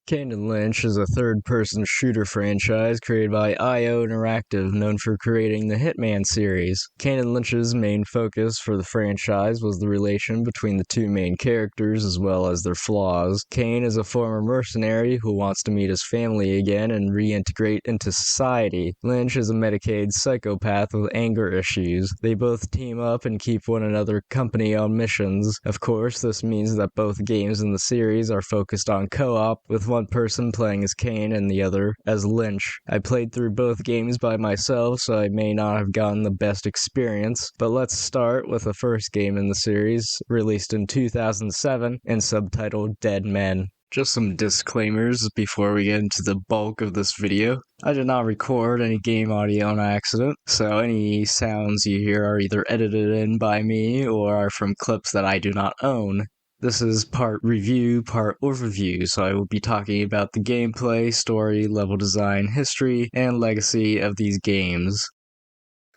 Kane and Lynch is a third-person shooter franchise created by Eidos Interactive, known for creating the Hitman series. Kane and Lynch's main focus for the franchise was the relation between the two main characters as well as their flaws. Kane is a former mercenary who wants to meet his family again and reintegrate into society. Lynch is a medicated psychopath with anger issues. They both team up and keep one another company on missions. Of course, this means that both games in the series are focused on co-op, with one person playing as Kane and the other as Lynch. I played through both games by myself, so I may not have gotten the best experience, but let's start with the first game in the series, released in 2007 and subtitled Dead Men. Just some disclaimers before we get into the bulk of this video. I did not record any game audio on accident, so any sounds you hear are either edited in by me or are from clips that I do not own. This is part review, part overview, so I will be talking about the gameplay, story, level design, history, and legacy of these games.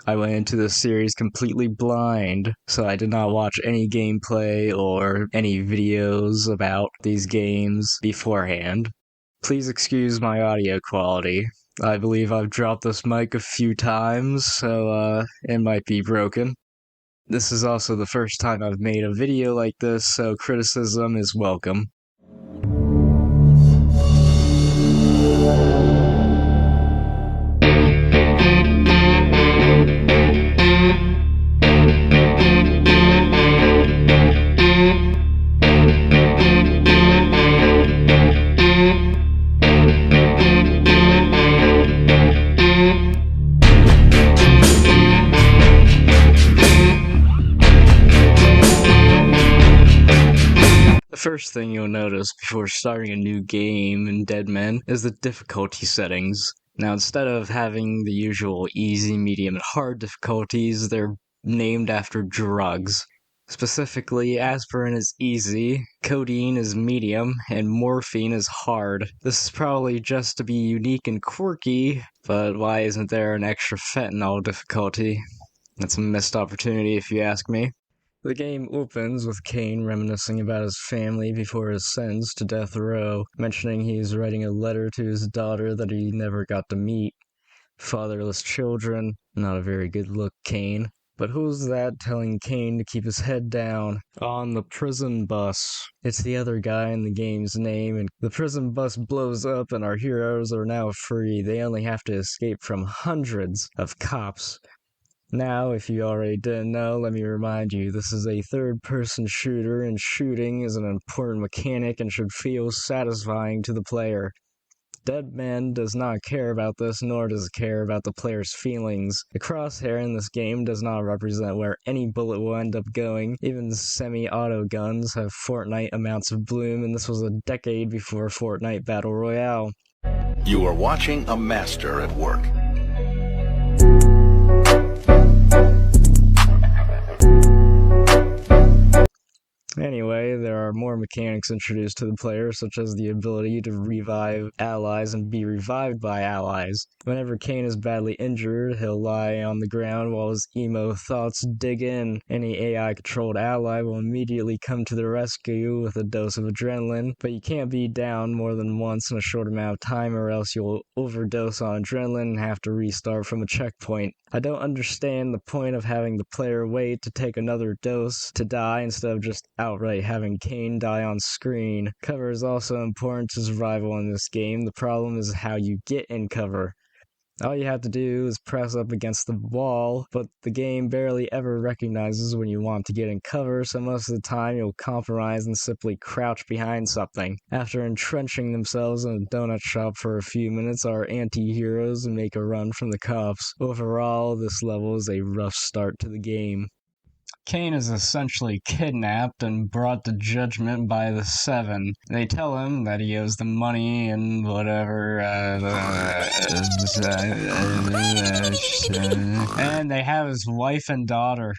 I went into this series completely blind, so I did not watch any gameplay or any videos about these games beforehand. Please excuse my audio quality. I believe I've dropped this mic a few times, so it might be broken. This is also the first time I've made a video like this, so criticism is welcome. The first thing you'll notice before starting a new game in Dead Men is the difficulty settings. Now, instead of having the usual easy, medium, and hard difficulties, they're named after drugs. Specifically, aspirin is easy, codeine is medium, and morphine is hard. This is probably just to be unique and quirky, but why isn't there an extra fentanyl difficulty? That's a missed opportunity if you ask me. The game opens with Kane reminiscing about his family before his sentence to death row, mentioning he's writing a letter to his daughter that he never got to meet. Fatherless children, not a very good look, Kane. But who's that telling Kane to keep his head down? On the prison bus. It's the other guy in the game's name, and the prison bus blows up and our heroes are now free. They only have to escape from hundreds of cops. Now, if you already didn't know, let me remind you, this is a third-person shooter, and shooting is an important mechanic and should feel satisfying to the player. Dead Man does not care about this, nor does it care about the player's feelings. The crosshair in this game does not represent where any bullet will end up going. Even semi-auto guns have Fortnite amounts of bloom, and this was a decade before Fortnite Battle Royale. You are watching a master at work. Anyway, there are more mechanics introduced to the player, such as the ability to revive allies and be revived by allies. Whenever Kane is badly injured, he'll lie on the ground while his emo thoughts dig in. Any AI-controlled ally will immediately come to the rescue with a dose of adrenaline, but you can't be down more than once in a short amount of time or else you'll overdose on adrenaline and have to restart from a checkpoint. I don't understand the point of having the player wait to take another dose to die instead of just outright having Kane die on screen. Cover is also important to survival in this game. The problem is how you get in cover. All you have to do is press up against the wall, but the game barely ever recognizes when you want to get in cover, so most of the time you'll compromise and simply crouch behind something. After entrenching themselves in a donut shop for a few minutes, our anti-heroes make a run from the cops. Overall, this level is a rough start to the game. Kane is essentially kidnapped and brought to judgment by the Seven. They tell him that he owes them money and whatever, and they have his wife and daughter.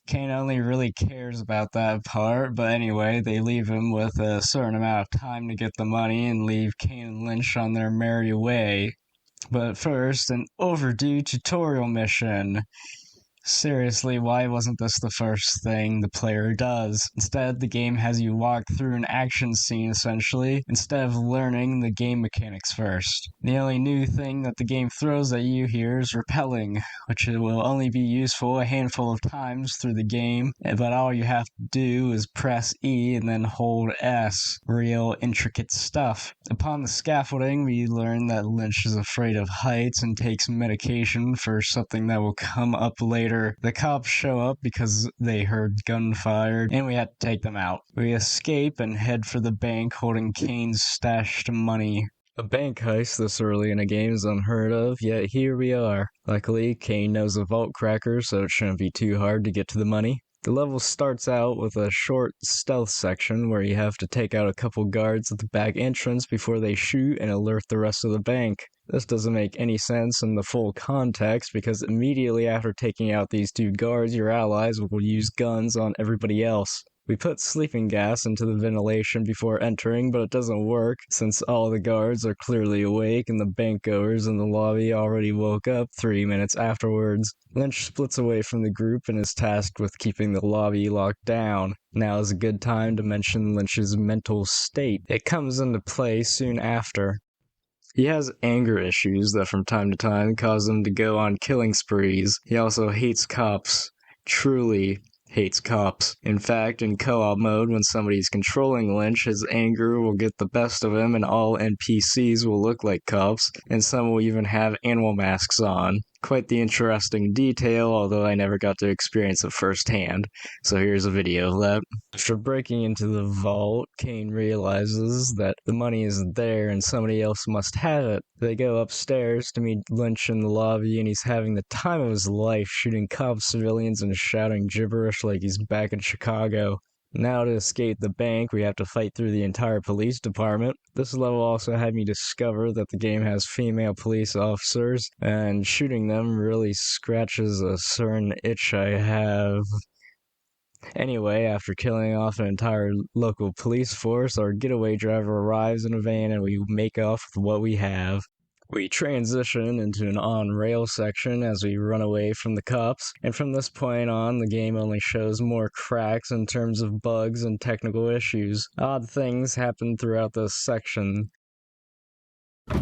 Kane only really cares about that part, but anyway, they leave him with a certain amount of time to get the money and leave Kane and Lynch on their merry way. But first, an overdue tutorial mission. Seriously, why wasn't this the first thing the player does? Instead, the game has you walk through an action scene essentially, instead of learning the game mechanics first. The only new thing that the game throws at you here is repelling, which will only be useful a handful of times through the game, but all you have to do is press E and then hold S. Real intricate stuff. Upon the scaffolding, we learn that Lynch is afraid of heights and takes medication for something that will come up later. The cops show up because they heard gunfire, and we had to take them out. We escape and head for the bank holding Kane's stashed money. A bank heist this early in a game is unheard of, yet here we are. Luckily, Kane knows a vault cracker, so it shouldn't be too hard to get to the money. The level starts out with a short stealth section where you have to take out a couple guards at the back entrance before they shoot and alert the rest of the bank. This doesn't make any sense in the full context because immediately after taking out these two guards, your allies will use guns on everybody else. We put sleeping gas into the ventilation before entering, but it doesn't work since all the guards are clearly awake and the bank goers in the lobby already woke up 3 minutes afterwards. Lynch splits away from the group and is tasked with keeping the lobby locked down. Now is a good time to mention Lynch's mental state. It comes into play soon after. He has anger issues that from time to time cause him to go on killing sprees. He also hates cops. Truly hates cops. In fact, in co-op mode, when somebody's controlling Lynch, his anger will get the best of him and all NPCs will look like cops, and some will even have animal masks on. Quite the interesting detail, although I never got to experience it firsthand. So here's a video of that. After breaking into the vault, Kane realizes that the money isn't there and somebody else must have it. They go upstairs to meet Lynch in the lobby and he's having the time of his life shooting cop civilians and shouting gibberish like he's back in Chicago. Now to escape the bank, we have to fight through the entire police department. This level also had me discover that the game has female police officers, and shooting them really scratches a certain itch I have. Anyway, after killing off an entire local police force, our getaway driver arrives in a van and we make off with what we have. We transition into an on-rail section as we run away from the cops, and from this point on, the game only shows more cracks in terms of bugs and technical issues. Odd things happen throughout this section.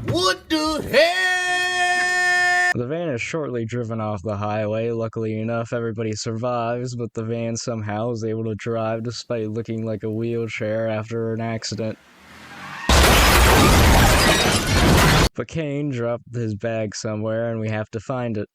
What the hell? The van is shortly driven off the highway. Luckily enough, everybody survives, but the van somehow is able to drive despite looking like a wheelchair after an accident. But Kane dropped his bag somewhere and we have to find it.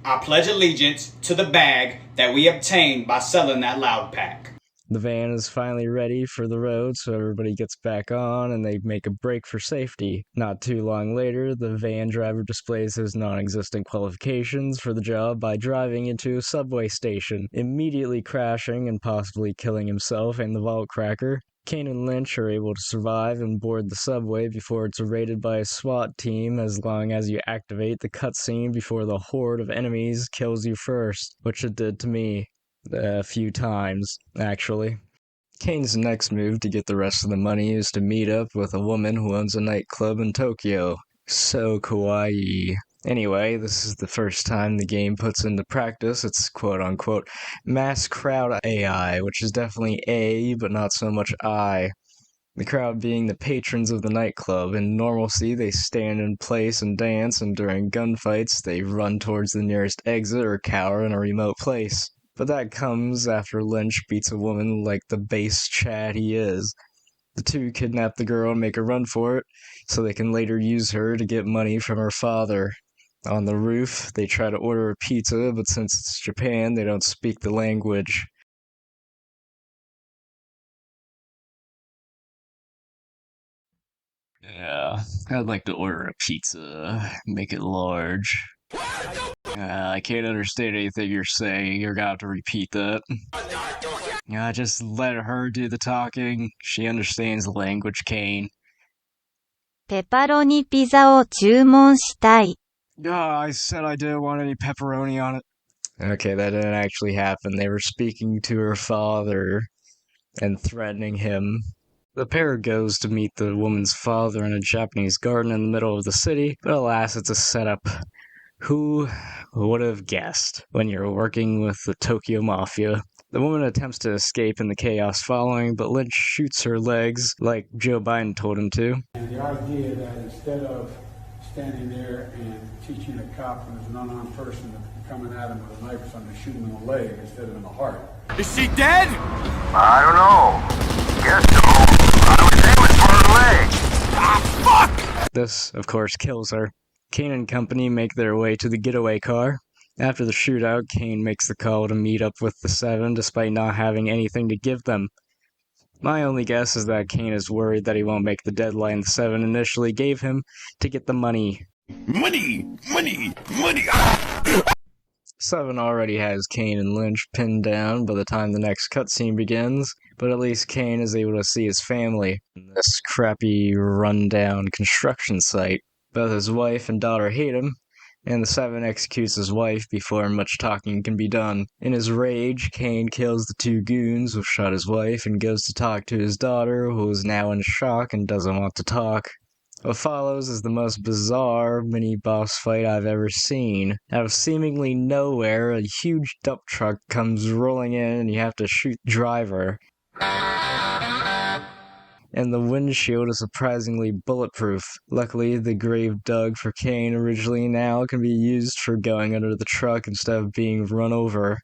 I pledge allegiance to the bag that we obtained by selling that loud pack. The van is finally ready for the road, so everybody gets back on and they make a break for safety. Not too long later, the van driver displays his non-existent qualifications for the job by driving into a subway station, immediately crashing and possibly killing himself and the vault cracker. Kane and Lynch are able to survive and board the subway before it's raided by a SWAT team as long as you activate the cutscene before the horde of enemies kills you first, which it did to me a few times, actually. Kane's next move to get the rest of the money is to meet up with a woman who owns a nightclub in Tokyo. So kawaii. Anyway, this is the first time the game puts into practice its quote-unquote mass crowd AI, which is definitely A, but not so much I. The crowd being the patrons of the nightclub. In normalcy, they stand in place and dance, and during gunfights, they run towards the nearest exit or cower in a remote place. But that comes after Lynch beats a woman like the base Chad he is. The two kidnap the girl and make a run for it, so they can later use her to get money from her father. On the roof, they try to order a pizza, but since it's Japan, they don't speak the language. Yeah, I'd like to order a pizza. Make it large. I can't understand anything you're saying. You're gonna have to repeat that. Just let her do the talking. She understands the language, Kane. ペパロニピザを注文したい。I said I didn't want any pepperoni on it. Okay, that didn't actually happen. They were speaking to her father and threatening him. The pair goes to meet the woman's father in a Japanese garden in the middle of the city, but alas, it's a setup. Who would have guessed when you're working with the Tokyo Mafia? The woman attempts to escape in the chaos following, but Lynch shoots her legs like Joe Biden told him to. And the idea that instead of standing there and teaching a cop when there's an unarmed person coming at him with a knife or something, shoot him in the leg instead of in the heart. Is she dead? I don't know. Guess so. I was aiming for her leg. Ah, fuck! This, of course, kills her. Kane and company make their way to the getaway car. After the shootout, Kane makes the call to meet up with the Seven despite not having anything to give them. My only guess is that Kane is worried that he won't make the deadline the Seven initially gave him to get the money. Money! Seven already has Kane and Lynch pinned down by the time the next cutscene begins, but at least Kane is able to see his family in this crappy, rundown construction site. Both his wife and daughter hate him, and the Seven executes his wife before much talking can be done. In his rage, Kane kills the two goons who shot his wife and goes to talk to his daughter, who is now in shock and doesn't want to talk. What follows is the most bizarre mini-boss fight I've ever seen. Out of seemingly nowhere, a huge dump truck comes rolling in and you have to shoot the driver. And the windshield is surprisingly bulletproof. Luckily, the grave dug for Kane originally now can be used for going under the truck instead of being run over.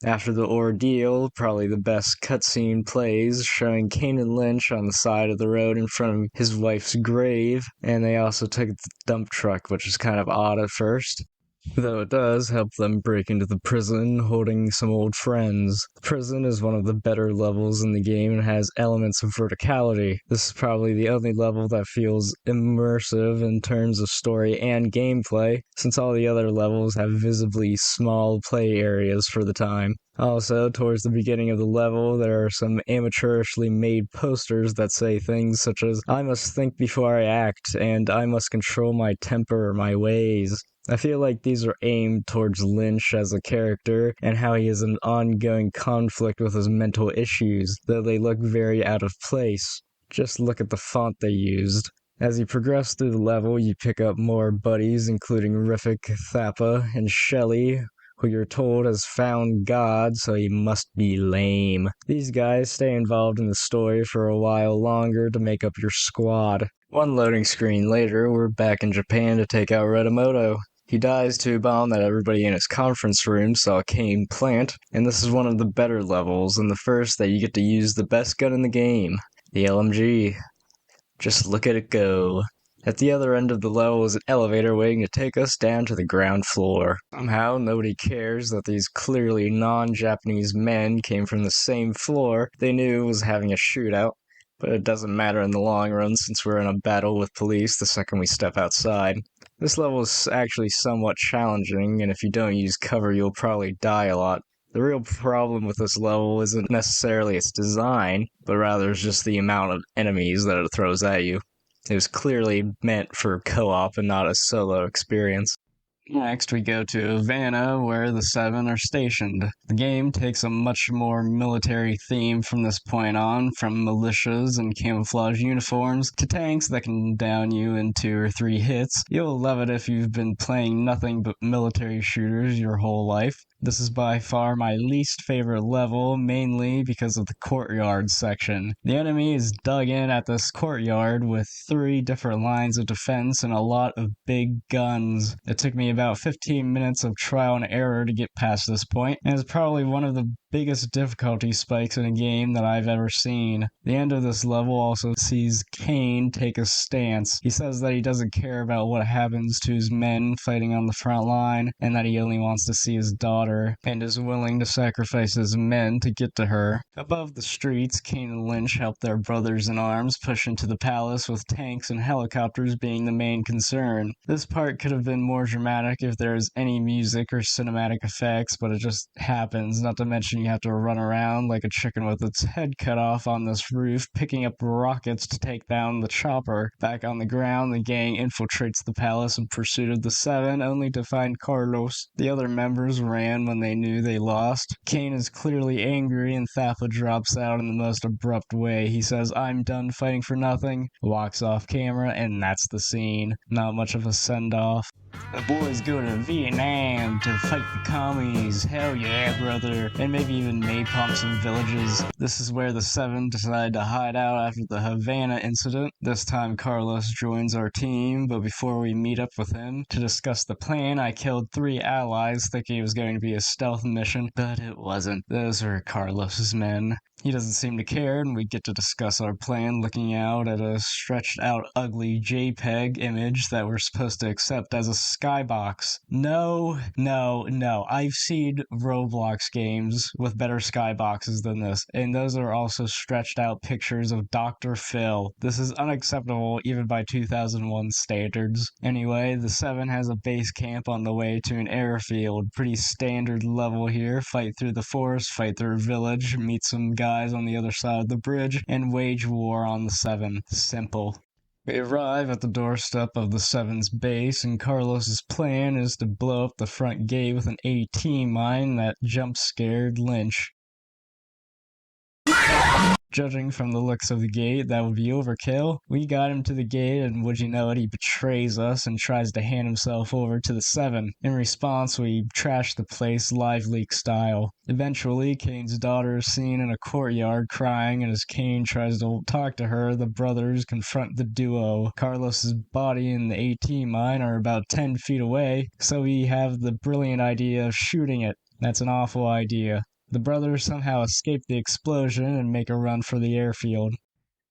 After the ordeal, probably the best cutscene plays, showing Kane and Lynch on the side of the road in front of his wife's grave, and they also took the dump truck, which is kind of odd at first. Though it does help them break into the prison, holding some old friends. The prison is one of the better levels in the game and has elements of verticality. This is probably the only level that feels immersive in terms of story and gameplay, since all the other levels have visibly small play areas for the time. Also, towards the beginning of the level, there are some amateurishly made posters that say things such as, "I must think before I act," and "I must control my temper or my ways." I feel like these are aimed towards Lynch as a character and how he has an ongoing conflict with his mental issues, though they look very out of place. Just look at the font they used. As you progress through the level, you pick up more buddies, including Riffic, Thappa, and Shelly, who you're told has found God, so he must be lame. These guys stay involved in the story for a while longer to make up your squad. One loading screen later, we're back in Japan to take out Redimoto. He dies to a bomb that everybody in his conference room saw Kane plant, and this is one of the better levels, and the first that you get to use the best gun in the game, the LMG. Just look at it go. At the other end of the level is an elevator waiting to take us down to the ground floor. Somehow, nobody cares that these clearly non-Japanese men came from the same floor they knew was having a shootout, but it doesn't matter in the long run since we're in a battle with police the second we step outside. This level is actually somewhat challenging, and if you don't use cover, you'll probably die a lot. The real problem with this level isn't necessarily its design, but rather is just the amount of enemies that it throws at you. It was clearly meant for co-op and not a solo experience. Next, we go to Havana, where the Seven are stationed. The game takes a much more military theme from this point on, from militias and camouflage uniforms to tanks that can down you in 2 or 3 hits. You'll love it if you've been playing nothing but military shooters your whole life. This is by far my least favorite level, mainly because of the courtyard section. The enemy is dug in at this courtyard with 3 different lines of defense and a lot of big guns. It took me about 15 minutes of trial and error to get past this point, and it's probably one of the biggest difficulty spikes in a game that I've ever seen. The end of this level also sees Kane take a stance. He says that he doesn't care about what happens to his men fighting on the front line, and that he only wants to see his daughter, and is willing to sacrifice his men to get to her. Above the streets, Kane and Lynch help their brothers in arms push into the palace, with tanks and helicopters being the main concern. This part could have been more dramatic if there is any music or cinematic effects, but it just happens, not to mention you have to run around like a chicken with its head cut off on this roof, picking up rockets to take down the chopper. Back on the ground, the gang infiltrates the palace in pursuit of the Seven, only to find Carlos. The other members ran when they knew they lost. Kane is clearly angry, and Thappa drops out in the most abrupt way. He says, "I'm done fighting for nothing," walks off camera, and that's the scene. Not much of a send-off. The boys go to Vietnam to fight the commies. Hell yeah, brother. And maybe even napalm some villages. This is where the Seven decide to hide out after the Havana incident. This time Carlos joins our team, but before we meet up with him to discuss the plan, I killed 3 allies thinking it was going to be a stealth mission, but it wasn't. Those were Carlos's men. He doesn't seem to care, and we get to discuss our plan looking out at a stretched out ugly JPEG image that we're supposed to accept as a skybox. No. I've seen Roblox games with better skyboxes than this, and those are also stretched out pictures of Dr. Phil. This is unacceptable even by 2001 standards. Anyway, the Seven has a base camp on the way to an airfield. Pretty standard level here. Fight through the forest, fight through a village, meet some guys on the other side of the bridge, and wage war on the Seven. Simple. We arrive at the doorstep of the Seven's base, and Carlos's plan is to blow up the front gate with an AT mine that jump-scared Lynch. Judging from the looks of the gate, that would be overkill. We got him to the gate, and would you know it, he betrays us and tries to hand himself over to the Seven. In response, we trash the place live leak style. Eventually, Kane's daughter is seen in a courtyard crying, and as Kane tries to talk to her, the brothers confront the duo. Carlos's body and the AT mine are about 10 feet away, so we have the brilliant idea of shooting it. That's an awful idea. The brothers somehow escape the explosion and make a run for the airfield.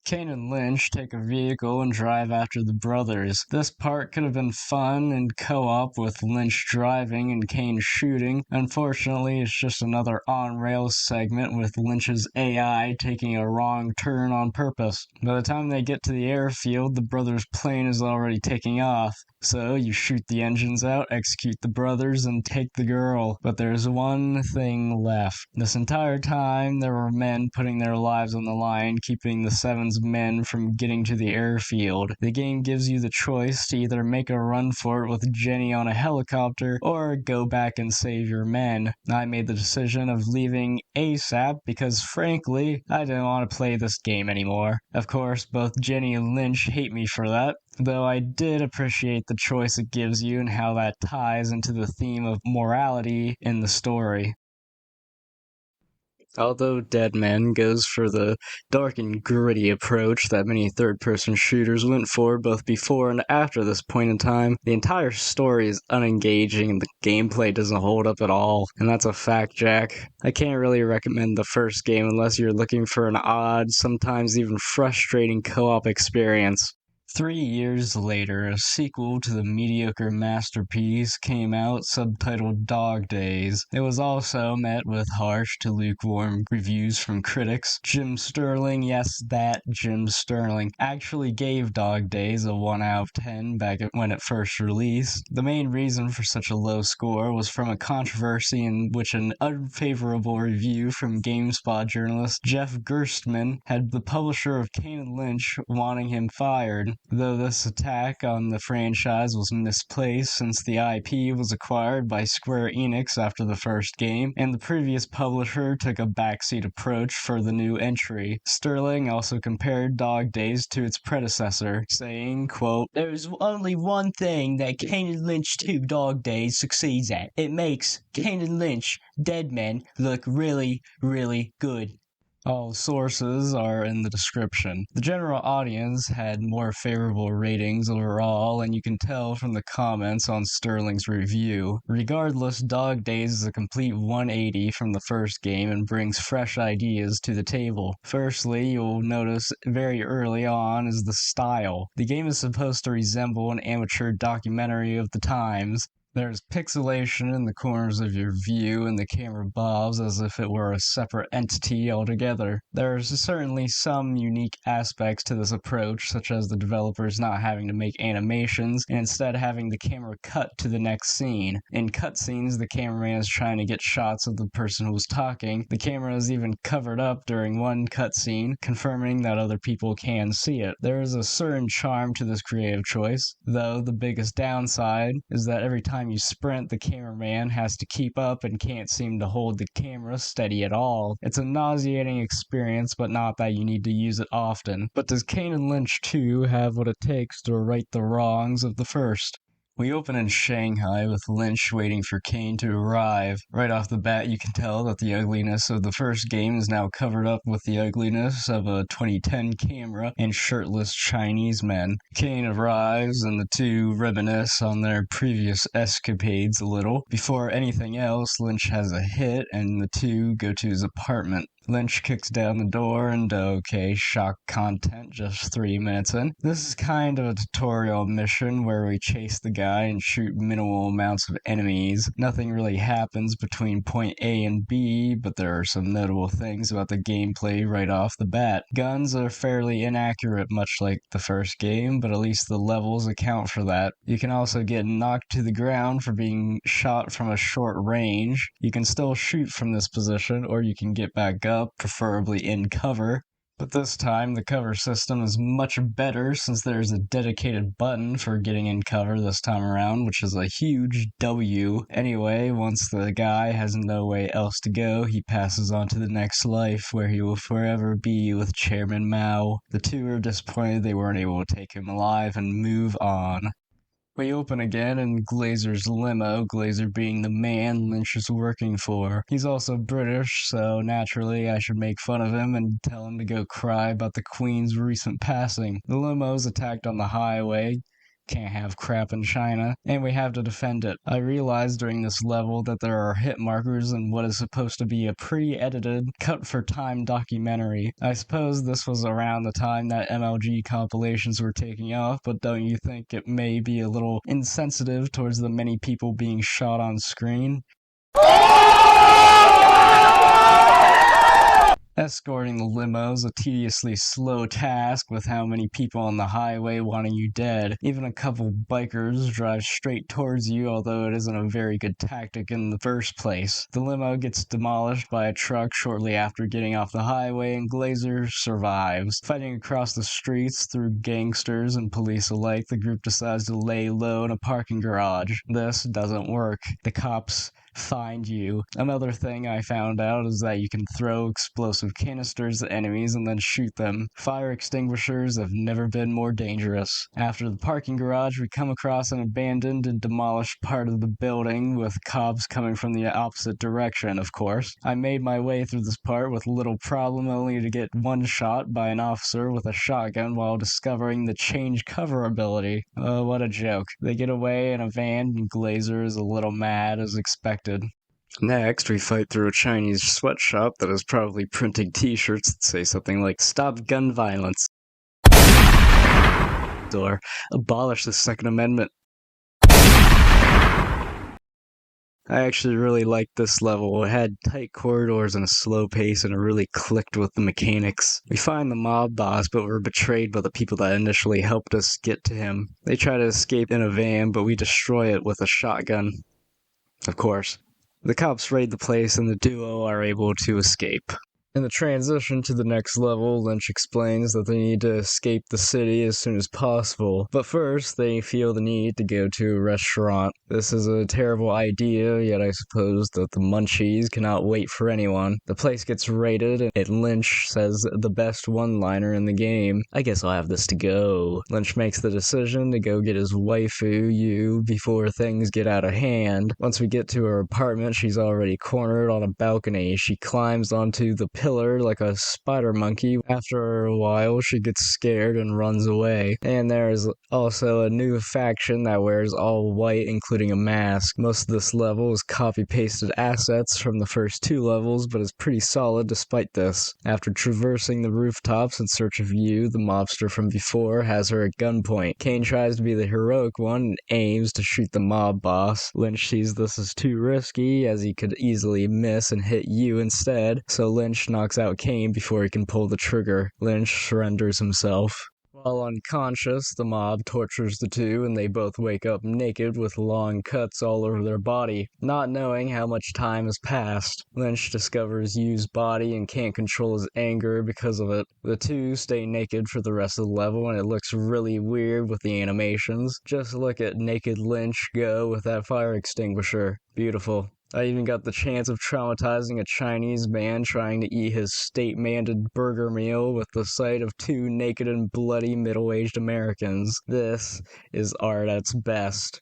Kane and Lynch take a vehicle and drive after the brothers. This part could have been fun and co-op with Lynch driving and Kane shooting. Unfortunately, it's just another on-rails segment with Lynch's AI taking a wrong turn on purpose. By the time they get to the airfield, the brothers' plane is already taking off. So you shoot the engines out, execute the brothers, and take the girl. But there's one thing left. This entire time, there were men putting their lives on the line, keeping the Seven's men from getting to the airfield. The game gives you the choice to either make a run for it with Jenny on a helicopter, or go back and save your men. I made the decision of leaving ASAP because, frankly, I didn't want to play this game anymore. Of course, both Jenny and Lynch hate me for that, though I did appreciate the choice it gives you and how that ties into the theme of morality in the story. Although Dead Men goes for the dark and gritty approach that many third-person shooters went for both before and after this point in time, the entire story is unengaging and the gameplay doesn't hold up at all, and that's a fact, Jack. I can't really recommend the first game unless you're looking for an odd, sometimes even frustrating co-op experience. 3 years later, a sequel to the mediocre masterpiece came out subtitled Dog Days. It was also met with harsh to lukewarm reviews from critics. Jim Sterling, yes, that Jim Sterling, actually gave Dog Days a 1 out of 10 back when it first released. The main reason for such a low score was from a controversy in which an unfavorable review from GameSpot journalist Jeff Gerstmann had the publisher of Kane and Lynch wanting him fired. Though this attack on the franchise was misplaced since the IP was acquired by Square Enix after the first game, and the previous publisher took a backseat approach for the new entry. Sterling also compared Dog Days to its predecessor, saying, quote, "There's only one thing that Kane and Lynch 2 Dog Days succeeds at. It makes Kane and Lynch Dead Men look really, really good." All sources are in the description. The general audience had more favorable ratings overall, and you can tell from the comments on Sterling's review. Regardless, Dog Days is a complete 180 from the first game and brings fresh ideas to the table. Firstly, you'll notice very early on is the style. The game is supposed to resemble an amateur documentary of the times. There's pixelation in the corners of your view, and the camera bobs as if it were a separate entity altogether. There's certainly some unique aspects to this approach, such as the developers not having to make animations, and instead having the camera cut to the next scene. In cutscenes, the cameraman is trying to get shots of the person who's talking. The camera is even covered up during one cutscene, confirming that other people can see it. There is a certain charm to this creative choice, though the biggest downside is that every time you sprint, the cameraman has to keep up and can't seem to hold the camera steady at all. It's a nauseating experience, but not that you need to use it often. But does Kane and Lynch 2 have what it takes to right the wrongs of the first? We open in Shanghai with Lynch waiting for Kane to arrive. Right off the bat, you can tell that the ugliness of the first game is now covered up with the ugliness of a 2010 camera and shirtless Chinese men. Kane arrives and the two reminisce on their previous escapades a little. Before anything else, Lynch has a hit and the two go to his apartment. Lynch kicks down the door and okay, shock content just 3 minutes in. This is kind of a tutorial mission where we chase the guy and shoot minimal amounts of enemies. Nothing really happens between point A and B, but there are some notable things about the gameplay right off the bat. Guns are fairly inaccurate, much like the first game, but at least the levels account for that. You can also get knocked to the ground for being shot from a short range. You can still shoot from this position, or you can get back up, preferably in cover. But this time, the cover system is much better since there's a dedicated button for getting in cover this time around, which is a huge W. Anyway, once the guy has no way else to go, he passes on to the next life, where he will forever be with Chairman Mao. The two are disappointed they weren't able to take him alive and move on. We open again in Glazer's limo, Glazer being the man Lynch is working for. He's also British, so naturally I should make fun of him and tell him to go cry about the Queen's recent passing. The limo's attacked on the highway. Can't have crap in China, and we have to defend it. I realized during this level that there are hit markers in what is supposed to be a pre-edited, cut-for-time documentary. I suppose this was around the time that MLG compilations were taking off, but don't you think it may be a little insensitive towards the many people being shot on screen? Escorting the limo is a tediously slow task with how many people on the highway wanting you dead. Even a couple bikers drive straight towards you, although it isn't a very good tactic in the first place. The limo gets demolished by a truck shortly after getting off the highway, and Glazer survives. Fighting across the streets through gangsters and police alike, the group decides to lay low in a parking garage. This doesn't work. The cops find you. Another thing I found out is that you can throw explosive canisters at enemies and then shoot them. Fire extinguishers have never been more dangerous. After the parking garage, we come across an abandoned and demolished part of the building with cops coming from the opposite direction, of course. I made my way through this part with little problem, only to get one shot by an officer with a shotgun while discovering the change cover ability. Oh, what a joke. They get away in a van and Glazer is a little mad as expected. Next, we fight through a Chinese sweatshop that is probably printing t-shirts that say something like, "Stop gun violence," or "Abolish the Second Amendment." I actually really liked this level. It had tight corridors and a slow pace, and it really clicked with the mechanics. We find the mob boss, but we're betrayed by the people that initially helped us get to him. They try to escape in a van, but we destroy it with a shotgun. Of course. The cops raid the place and the duo are able to escape. In the transition to the next level, Lynch explains that they need to escape the city as soon as possible, but first they feel the need to go to a restaurant. This is a terrible idea, yet I suppose that the munchies cannot wait for anyone. The place gets raided, and Lynch says the best one-liner in the game, "I guess I'll have this to go." Lynch makes the decision to go get his waifu, Yu, before things get out of hand. Once we get to her apartment, she's already cornered on a balcony. She climbs onto the pillar like a spider monkey. After a while, she gets scared and runs away. And there is also a new faction that wears all white, including a mask. Most of this level is copy-pasted assets from the first two levels, but is pretty solid despite this. After traversing the rooftops in search of Yu, the mobster from before has her at gunpoint. Kane tries to be the heroic one and aims to shoot the mob boss. Lynch sees this as too risky, as he could easily miss and hit Yu instead, so Lynch knocks out Kane before he can pull the trigger. Lynch surrenders himself. While unconscious, the mob tortures the two, and they both wake up naked with long cuts all over their body. Not knowing how much time has passed, Lynch discovers Yu's body and can't control his anger because of it. The two stay naked for the rest of the level, and it looks really weird with the animations. Just look at naked Lynch go with that fire extinguisher. Beautiful. I even got the chance of traumatizing a Chinese man trying to eat his state-mandated burger meal with the sight of two naked and bloody middle-aged Americans. This is art at its best.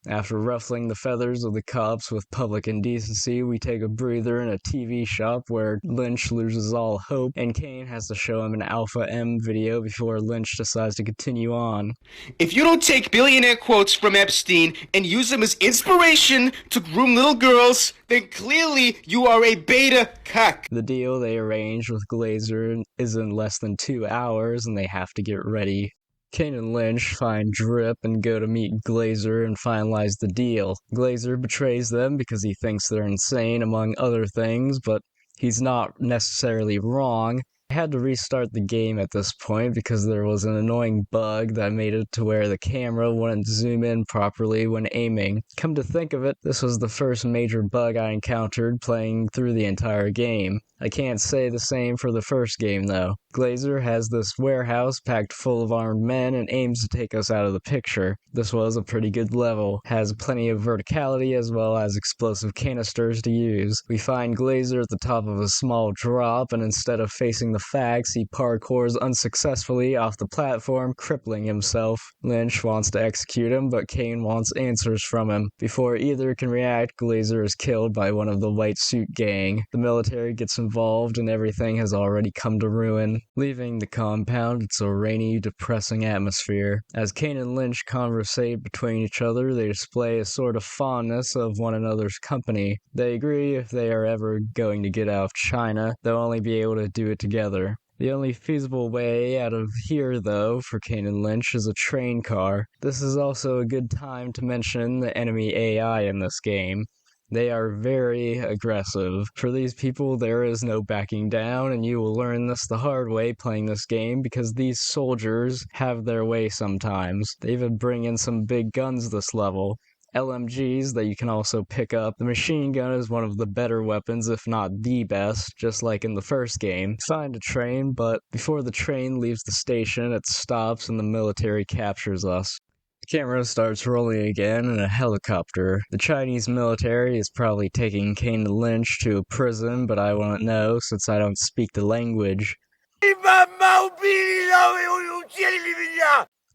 After ruffling the feathers of the cops with public indecency, we take a breather in a TV shop where Lynch loses all hope, and Kane has to show him an Alpha M video before Lynch decides to continue on. If you don't take billionaire quotes from Epstein and use them as inspiration to groom little girls, then clearly you are a beta cuck. The deal they arranged with Glazer is in less than 2 hours, and they have to get ready. Kane and Lynch find Drip and go to meet Glazer and finalize the deal. Glazer betrays them because he thinks they're insane, among other things, but he's not necessarily wrong. I had to restart the game at this point because there was an annoying bug that made it to where the camera wouldn't zoom in properly when aiming. Come to think of it, this was the first major bug I encountered playing through the entire game. I can't say the same for the first game though. Glazer has this warehouse packed full of armed men and aims to take us out of the picture. This was a pretty good level, has plenty of verticality as well as explosive canisters to use. We find Glazer at the top of a small drop, and instead of facing the facts, he parkours unsuccessfully off the platform, crippling himself. Lynch wants to execute him, but Kane wants answers from him. Before either can react, Glazer is killed by one of the white suit gang. The military gets involved and everything has already come to ruin. Leaving the compound, it's a rainy, depressing atmosphere. As Kane and Lynch conversate between each other, they display a sort of fondness of one another's company. They agree if they are ever going to get out of China, they'll only be able to do it together. The only feasible way out of here, though, for Kane and Lynch is a train car. This is also a good time to mention the enemy AI in this game. They are very aggressive. For these people, there is no backing down, and you will learn this the hard way playing this game because these soldiers have their way sometimes. They even bring in some big guns this level. LMGs that you can also pick up. The machine gun is one of the better weapons, if not the best, just like in the first game. Find a train, but before the train leaves the station, it stops and the military captures us. The camera starts rolling again in a helicopter. The Chinese military is probably taking Kane and Lynch to a prison, but I won't know since I don't speak the language.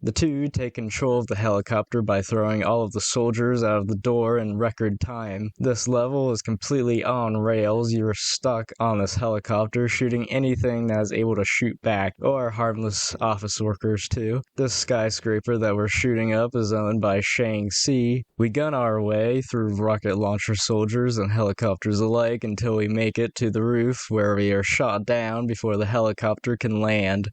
The two take control of the helicopter by throwing all of the soldiers out of the door in record time. This level is completely on rails. You're stuck on this helicopter shooting anything that is able to shoot back, or harmless office workers too. This skyscraper that we're shooting up is owned by Shaanxi. We gun our way through rocket launcher soldiers and helicopters alike until we make it to the roof where we are shot down before the helicopter can land.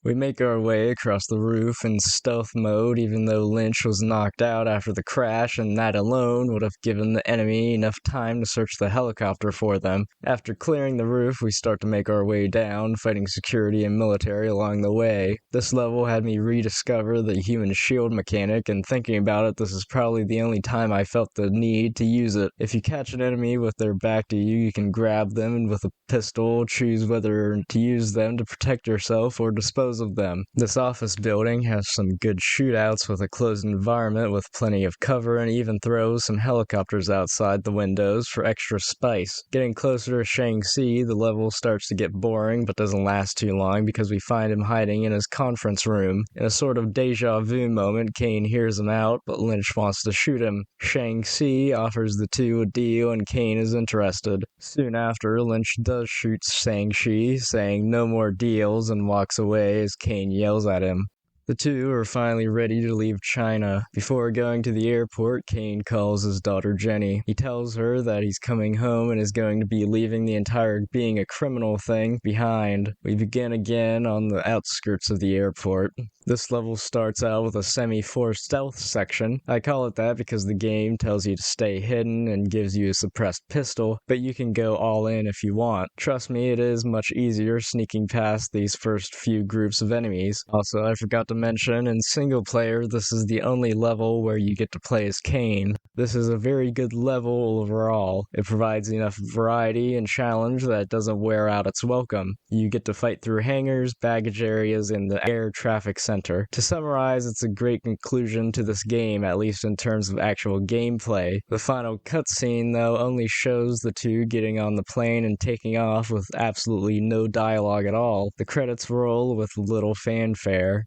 We make our way across the roof in stealth mode even though Lynch was knocked out after the crash, and that alone would have given the enemy enough time to search the helicopter for them. After clearing the roof, we start to make our way down, fighting security and military along the way. This level had me rediscover the human shield mechanic, and thinking about it, this is probably the only time I felt the need to use it. If you catch an enemy with their back to you, you can grab them and with a pistol choose whether to use them to protect yourself or dispose of them. This office building has some good shootouts with a closed environment with plenty of cover, and even throws some helicopters outside the windows for extra spice. Getting closer to Shaanxi, the level starts to get boring but doesn't last too long because we find him hiding in his conference room. In a sort of deja vu moment, Kane hears him out, but Lynch wants to shoot him. Shaanxi offers the two a deal and Kane is interested. Soon after, Lynch does shoot Shaanxi, saying no more deals, and walks away as Kane yells at him. The two are finally ready to leave China. Before going to the airport, Kane calls his daughter Jenny. He tells her that he's coming home and is going to be leaving the entire being a criminal thing behind. We begin again on the outskirts of the airport. This level starts out with a semi-forced stealth section. I call it that because the game tells you to stay hidden and gives you a suppressed pistol, but you can go all in if you want. Trust me, it is much easier sneaking past these first few groups of enemies. Also, I forgot to mention, in single player, this is the only level where you get to play as Kane. This is a very good level overall. It provides enough variety and challenge that it doesn't wear out its welcome. You get to fight through hangars, baggage areas, and the air traffic center. To summarize, it's a great conclusion to this game, at least in terms of actual gameplay. The final cutscene, though, only shows the two getting on the plane and taking off with absolutely no dialogue at all. The credits roll with little fanfare.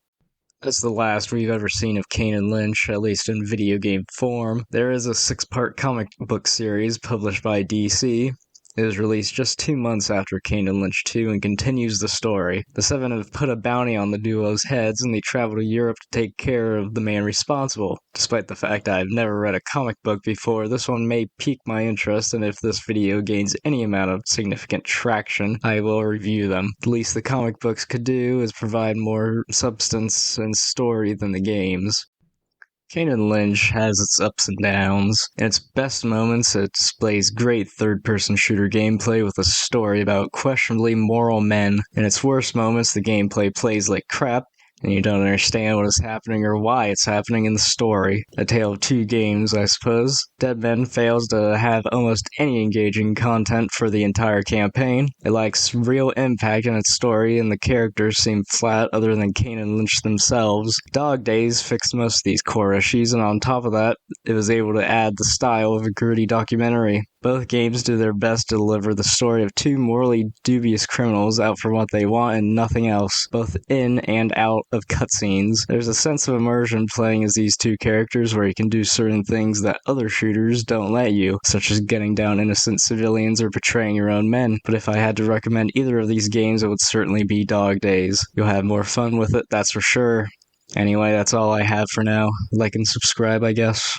That's the last we've ever seen of Kane and Lynch, at least in video game form. There is a 6-part comic book series published by DC. It was released just 2 months after Kane and Lynch 2 and continues the story. The Seven have put a bounty on the duo's heads and they travel to Europe to take care of the man responsible. Despite the fact I've never read a comic book before, this one may pique my interest, and if this video gains any amount of significant traction, I will review them. The least the comic books could do is provide more substance and story than the games. Kane and Lynch has its ups and downs. In its best moments, it displays great third-person shooter gameplay with a story about questionably moral men. In its worst moments, the gameplay plays like crap, and you don't understand what is happening or why it's happening in the story. A tale of two games, I suppose. Dead Men fails to have almost any engaging content for the entire campaign. It lacks real impact in its story, and the characters seem flat other than Kane and Lynch themselves. Dog Days fixed most of these core issues, and on top of that, it was able to add the style of a gritty documentary. Both games do their best to deliver the story of two morally dubious criminals out for what they want and nothing else, both in and out of cutscenes. There's a sense of immersion playing as these two characters where you can do certain things that other shooters don't let you, such as getting down innocent civilians or betraying your own men. But if I had to recommend either of these games, it would certainly be Dog Days. You'll have more fun with it, that's for sure. Anyway, that's all I have for now. Like and subscribe, I guess.